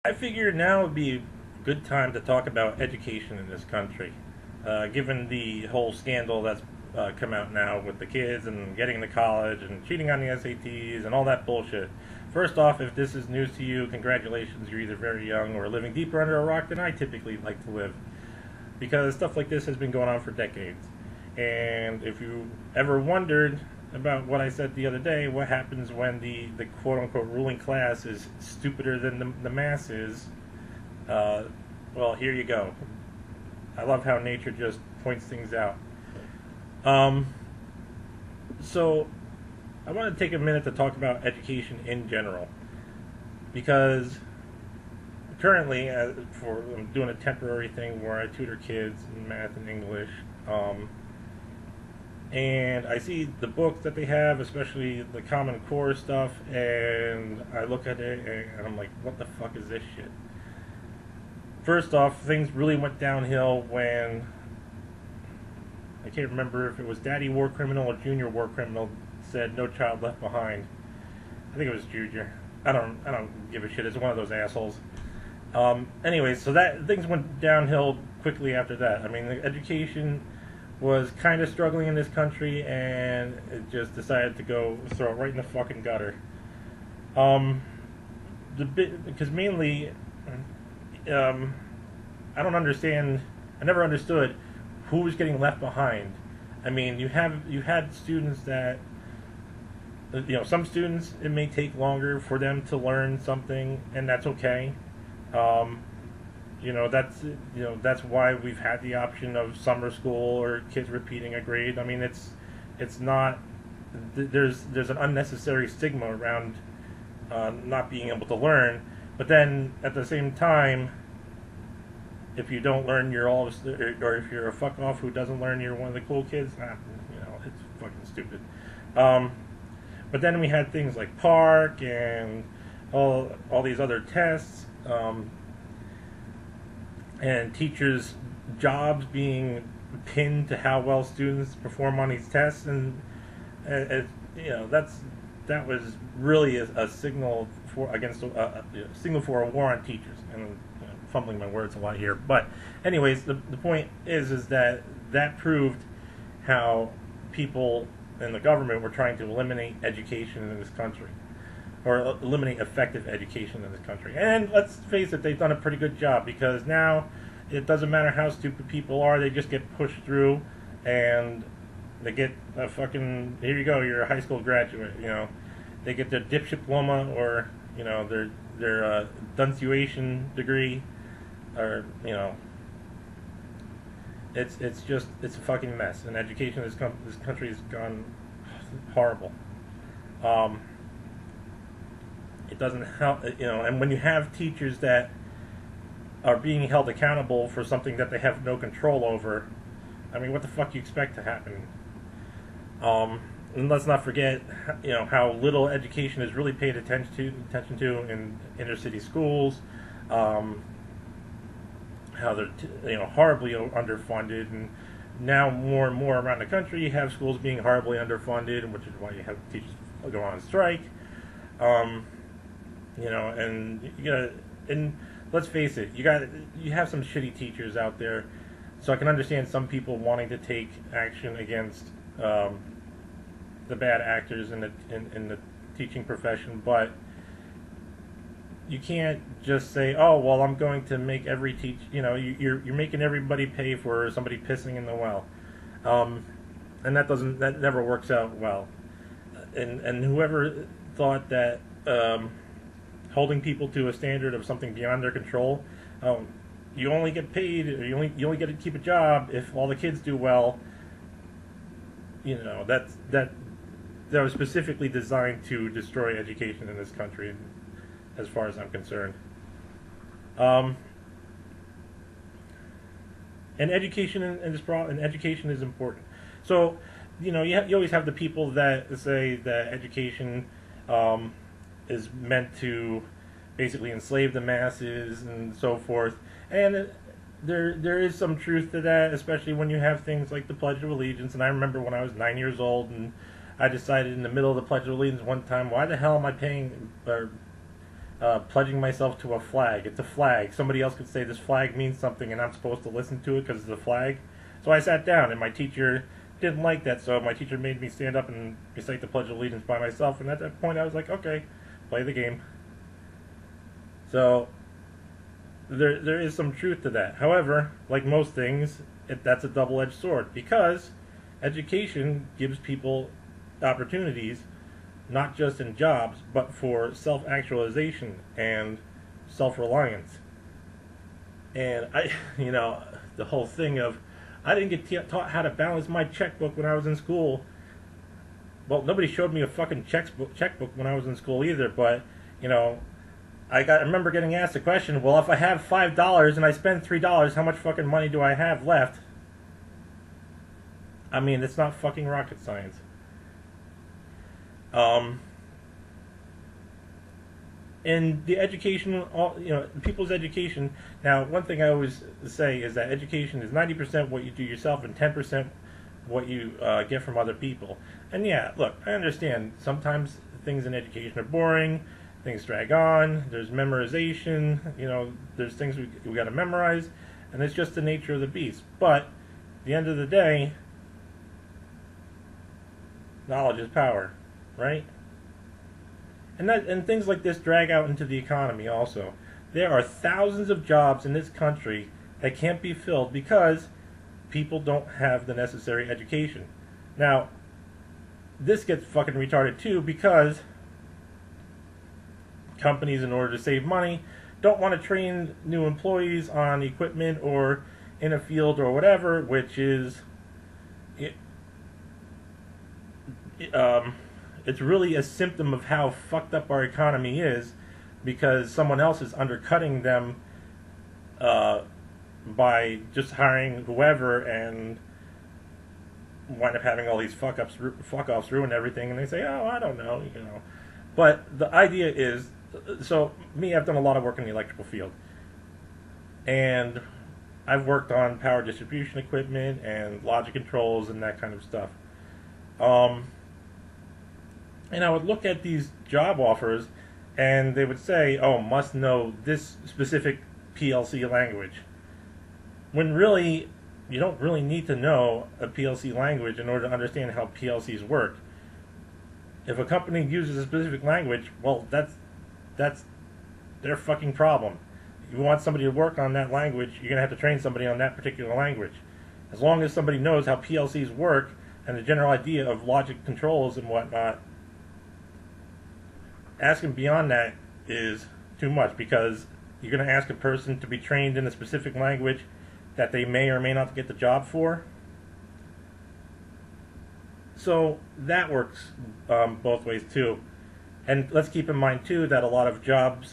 I figured now would be a good time to talk about education in this country, given the whole scandal that's come out now with the kids and getting to college and cheating on the SATs and all that bullshit. First off, if this is news to you, congratulations, you're either very young or living deeper under a rock than I typically like to live, because stuff like this has been going on for decades. And if you ever wondered about what I said the other day, what happens when the quote unquote ruling class is stupider than the masses, uh, well, here you go. I love how nature just points things out. Um, so, I want to take a minute to talk about education in general, because currently, I'm doing a temporary thing where I tutor kids in math and English. Um, and I see the books that they have, especially the Common Core stuff, and I look at it and I'm like, what the fuck is this shit? First off, things really went downhill when I can't remember if it was Daddy War Criminal or Junior War Criminal said "No Child Left Behind." I think it was Junior. I don't give a shit. It's one of those assholes. Anyways, so that things went downhill quickly after that. I mean, the education was kind of struggling in this country, and it just decided to go throw it right in the fucking gutter. Um, the bit because mainly, um, I don't understand. I never understood who was getting left behind. I mean, you had students that some students it may take longer for them to learn something, and that's okay. Um, that's why we've had the option of summer school or kids repeating a grade. I mean, it's not there's an unnecessary stigma around not being able to learn, but then at the same time, if you don't learn, you're all, or if you're a fuck off who doesn't learn, you're one of the cool kids. It's fucking stupid. Um, but then we had things like Park and all these other tests. And teachers' jobs being pinned to how well students perform on these tests, and that was really a signal for signal for a war on teachers. And fumbling my words a lot here, but anyways, the point is that proved how people in the government were trying to eliminate education in this country, or eliminate effective education in this country. And let's face it, they've done a pretty good job, because now it doesn't matter how stupid people are, they just get pushed through, and they get a fucking, here you go, you're a high school graduate, they get their dipshit diploma, or their denunciation degree, or it's a fucking mess, and education in this country has gone horrible. Um, it doesn't help, and when you have teachers that are being held accountable for something that they have no control over, I mean, what the fuck you expect to happen? And let's not forget, how little education is really paid attention to in inner city schools. How they're horribly underfunded, and now more and more around the country you have schools being horribly underfunded, which is why you have teachers go on strike. And and let's face it, you have some shitty teachers out there, so I can understand some people wanting to take action against the bad actors in the teaching profession, but you can't just say, "Oh, well, I'm going to make every you're making everybody pay for somebody pissing in the well," and that never works out well. And whoever thought that holding people to a standard of something beyond their control, you only get paid, or you only get to keep a job if all the kids do well. That was specifically designed to destroy education in this country, as far as I'm concerned. Um, and education and education is important. So, you always have the people that say that education is meant to basically enslave the masses and so forth. And there is some truth to that, especially when you have things like the Pledge of Allegiance. And I remember when I was 9 years old, and I decided in the middle of the Pledge of Allegiance one time, why the hell am I paying, or pledging myself to a flag. It's a flag. Somebody else could say this flag means something, and I'm supposed to listen to it because it's a flag. So I sat down, and my teacher didn't like that, so my teacher made me stand up and recite the Pledge of Allegiance by myself, and at that point I was like, okay, play the game. So there is some truth to that. However, like most things, that's a double-edged sword, because education gives people opportunities, not just in jobs, but for self-actualization and self-reliance. And the whole thing of, I didn't get taught how to balance my checkbook when I was in school. Well, nobody showed me a fucking checkbook when I was in school either, but, I remember getting asked the question, well, if I have $5 and I spend $3, how much fucking money do I have left? I mean, it's not fucking rocket science. In the education, people's education. Now, one thing I always say is that education is 90% what you do yourself and 10% what you get from other people. And yeah, look, I understand sometimes things in education are boring, things drag on, there's memorization, there's things we got to memorize, and it's just the nature of the beast. But at the end of the day, knowledge is power, right? And things like this drag out into the economy also. There are thousands of jobs in this country that can't be filled because people don't have the necessary education. Now, this gets fucking retarded too, because companies, in order to save money, don't want to train new employees on equipment or in a field or whatever, which is it's really a symptom of how fucked up our economy is, because someone else is undercutting them by just hiring whoever, and wind up having all these fuck-offs ruin everything, and they say, oh, I don't know, But the idea is, so me, I've done a lot of work in the electrical field, and I've worked on power distribution equipment and logic controls and that kind of stuff. And I would look at these job offers, and they would say, oh, must know this specific PLC language. When really, you don't really need to know a PLC language in order to understand how PLCs work. If a company uses a specific language, well, that's their fucking problem. If you want somebody to work on that language, you're going to have to train somebody on that particular language. As long as somebody knows how PLCs work and the general idea of logic controls and whatnot, asking beyond that is too much, because you're going to ask a person to be trained in a specific language that they may or may not get the job for. So that works both ways too. And let's keep in mind too that a lot of job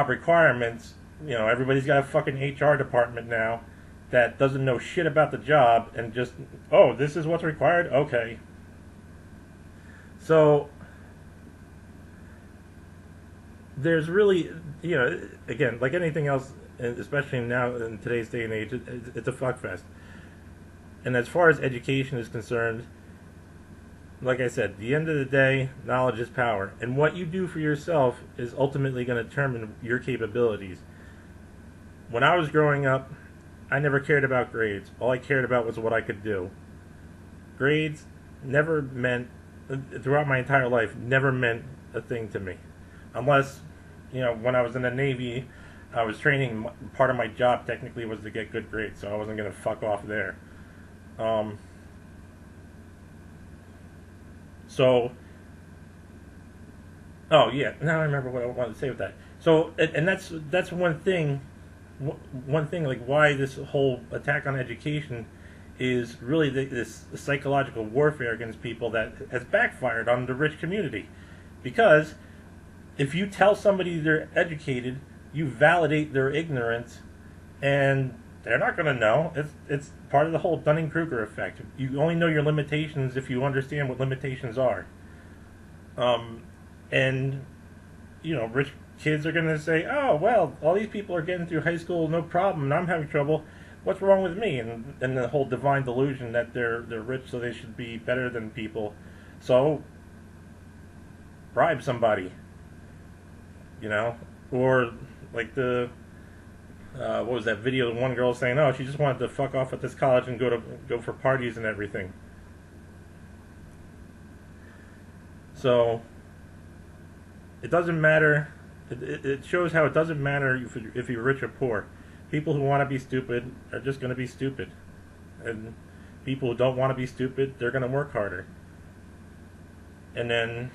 requirements, everybody's got a fucking HR department now that doesn't know shit about the job and just, oh, this is what's required? Okay. So there's really, again, like anything else, especially now in today's day and age, it's a fuckfest. And as far as education is concerned, like I said, at the end of the day, knowledge is power. And what you do for yourself is ultimately going to determine your capabilities. When I was growing up, I never cared about grades. All I cared about was what I could do. Grades never meant, throughout my entire life, never meant a thing to me. Unless, when I was in the Navy, I was training, part of my job technically was to get good grades, so I wasn't going to fuck off there. Oh yeah, now I remember what I wanted to say with that. So, and that's one thing, like why this whole attack on education is really this psychological warfare against people that has backfired on the rich community. Because if you tell somebody they're educated, you validate their ignorance, and they're not going to know. It's part of the whole Dunning-Kruger effect. You only know your limitations if you understand what limitations are. And, rich kids are going to say, oh, well, all these people are getting through high school, no problem, and I'm having trouble. What's wrong with me? And the whole divine delusion that they're rich, so they should be better than people. So, bribe somebody. you know, or like the what was that video? The one girl saying, "Oh, she just wanted to fuck off at this college and go for parties and everything." So it doesn't matter. It shows how it doesn't matter if you're rich or poor. People who want to be stupid are just going to be stupid, and people who don't want to be stupid, they're going to work harder. And then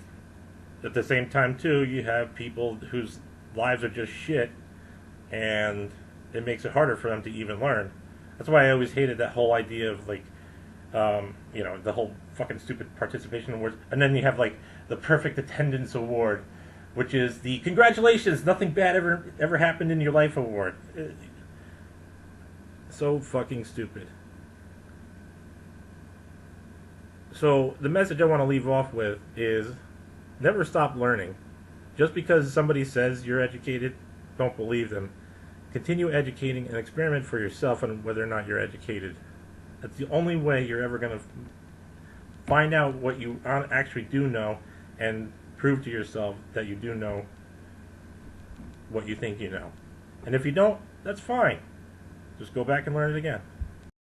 at the same time too, you have people whose lives are just shit, and it makes it harder for them to even learn. That's why I always hated that whole idea of like, the whole fucking stupid participation awards. And then you have like the perfect attendance award, which is the congratulations, nothing bad ever happened in your life award. So fucking stupid. So the message I want to leave off with is never stop learning. Just because somebody says you're educated, don't believe them. Continue educating and experiment for yourself on whether or not you're educated. That's the only way you're ever going to find out what you actually do know and prove to yourself that you do know what you think you know. And if you don't, that's fine. Just go back and learn it again.